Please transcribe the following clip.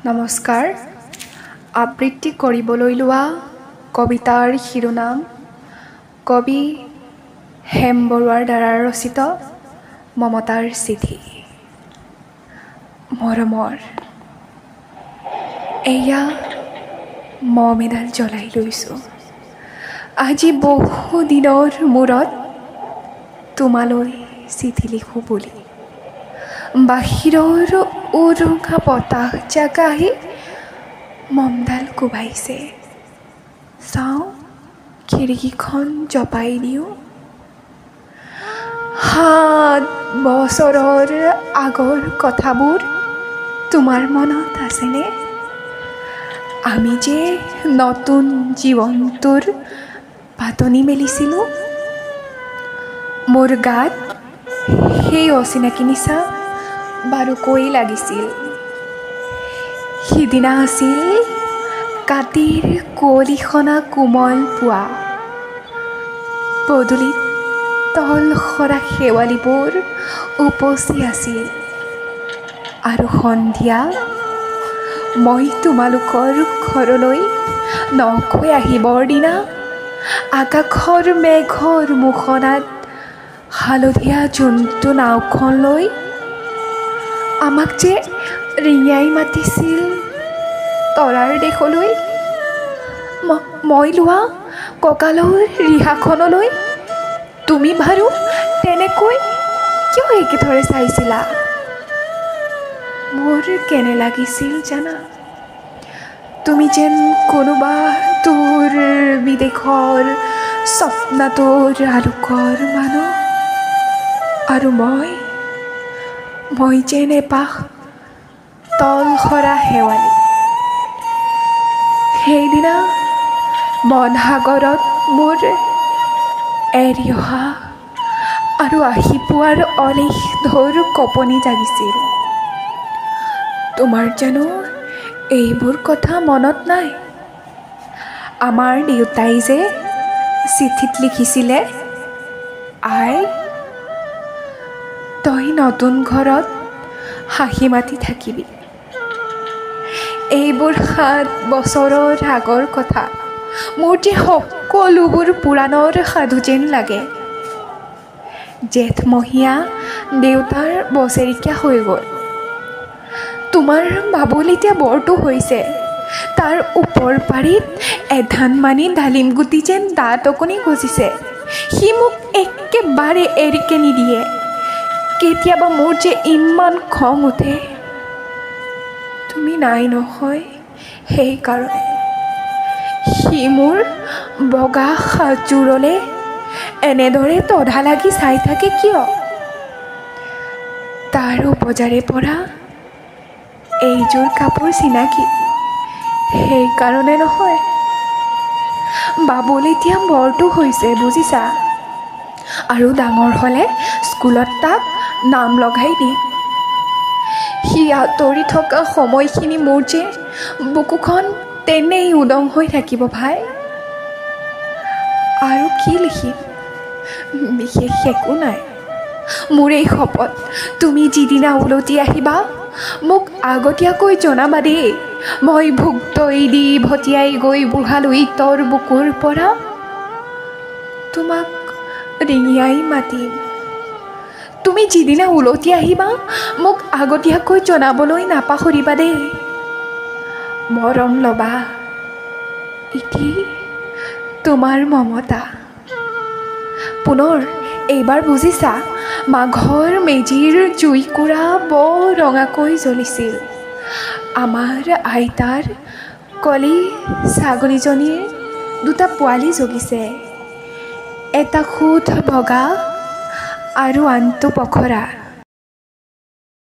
নমস্কাৰ। আবৃত্তি কৰিবলৈ লোৱা কবিতাৰ শিৰোনাম কবি হেম বৰুৱাৰ দ্বাৰা ৰচিত মমতাৰ চিঠি। মৰমৰ এয়া মম এডাল জ্বলাই লৈছোঁ আজি বহু দিনৰ মূৰত তোমালৈ চিঠি লিখোঁ বুলি। বাহিৰৰ উৰুঙা বতাহ জাক আহি মমডাল কোবাইছে। চাওঁ খিৰিকীখন জপাই দিওঁ। 7 বছৰৰ আগৰ কথাবোৰ তোমাৰ মনত আছেনে? আমি যে নতুন জীৱনটোৰ পাতনি মেলিছিলোঁ। মোৰ গাত সেই অচিনাকি নিচা বাৰুকৈ লাগিছিল। সিদিনা আছিল কাতিৰ কুঁৱলীসনা কোমল পুৱা। পদূলিত তল সৰা শেৱালিবোৰ উপচি আছিল আৰু সন্ধিয়া মই তোমালোকৰ ঘৰলৈ নকৈ আহিবৰ দিনা আকাশৰ মেঘৰ মুখনাত হালধীয়া জন্তু নাওখন লৈ আমাক যে ৰিঙিয়াই মাতিছিল তৰাৰ দেশলৈ। মই লোৱা কঁকালৰ ৰিহাখনলৈ তুমি বাৰু তেনেকৈ কিয় একেথৰে চাইছিলা? মোৰ কেনে লাগিছিল জানা? তুমি যেন কোনোবা দূৰ বিদেশৰ স্বপ্নাতুৰ আলোকৰ মানুহ আৰু মই যেন এপাহ তল সৰা শেৱালি। সেইদিনা বনসাগৰত মোৰ এৰি অহা আৰু আহি পোৱাৰ অলেখ ঢৌৰ কঁপনি জাগিছিল। তোমাৰ জানো এইবোৰ কথা মনত নাই? আমাৰ দেউতাই যে চিঠিত লিখিছিলে, আই তই নতুন ঘৰত হাঁহি মাতি থাকিবি। এইবোৰ 7 বছৰৰ আগৰ কথা মোৰ যে সকলোবোৰ পুৰাণৰ সাধু যেন লাগে। জেঠমহীয়া দেউতাৰ বছেৰেকীয়া হৈ গ'ল। তোমাৰ বাবুল এতিয়া বৰটো হৈছে। তাৰ ওপৰ পাৰিত এধানমানি ডালিম গুটি যেন দাঁত অকণি গজিছে। সি মোক একেবাৰে এৰিকে নিদিয়ে। কেতিয়াবা মোৰ যে ইমান খং উঠে। তুমি নাই নহয় সেইকাৰণে। সি মোৰ বগা সাজযোৰলে এনেদৰে তধা লাগি চাই থাকে কিয়? তাৰ উপজাৰে পৰা এইযোৰ কাপোৰ চিনাকি সেইকাৰণে নহয়। বাবুল এতিয়া বৰটো হৈছে বুজিছা, আৰু ডাঙৰ হ'লে স্কুলত তাক নাম লগাই দিম। সি আঁতৰি থকা সময়খিনি মোৰ যে বুকুখন তেনেই উদং হৈ থাকিব ভাই। আৰু কি লিখিম? বিশেষ একো নাই। মোৰ এই শপত, তুমি যিদিনা উলটি আহিবা মোক আগতীয়াকৈ জনাবা দেই। মই ভুক্তই দি ভটিয়াই গৈ বুঢ়ালৈ তৰ বুকুৰ পৰা তোমাক ৰিঙিয়াই মাতিম। তুমি যিদিনা উলটি আহিবা মোক আগতীয়াকৈ জনাবলৈ নাপাহৰিবা দেই। মৰম ল'বা। ইতি তোমাৰ মমতা। পুনৰ এইবাৰ বুজিছা, মাঘৰ মেজিৰ জুইকুৰা বৰ ৰঙাকৈ জ্বলিছিল। আমাৰ আইতাৰ কলি ছাগলীজনীৰ 2টা পোৱালি জগিছে। এটা খুট বগা আৰু আনটো পখৰা।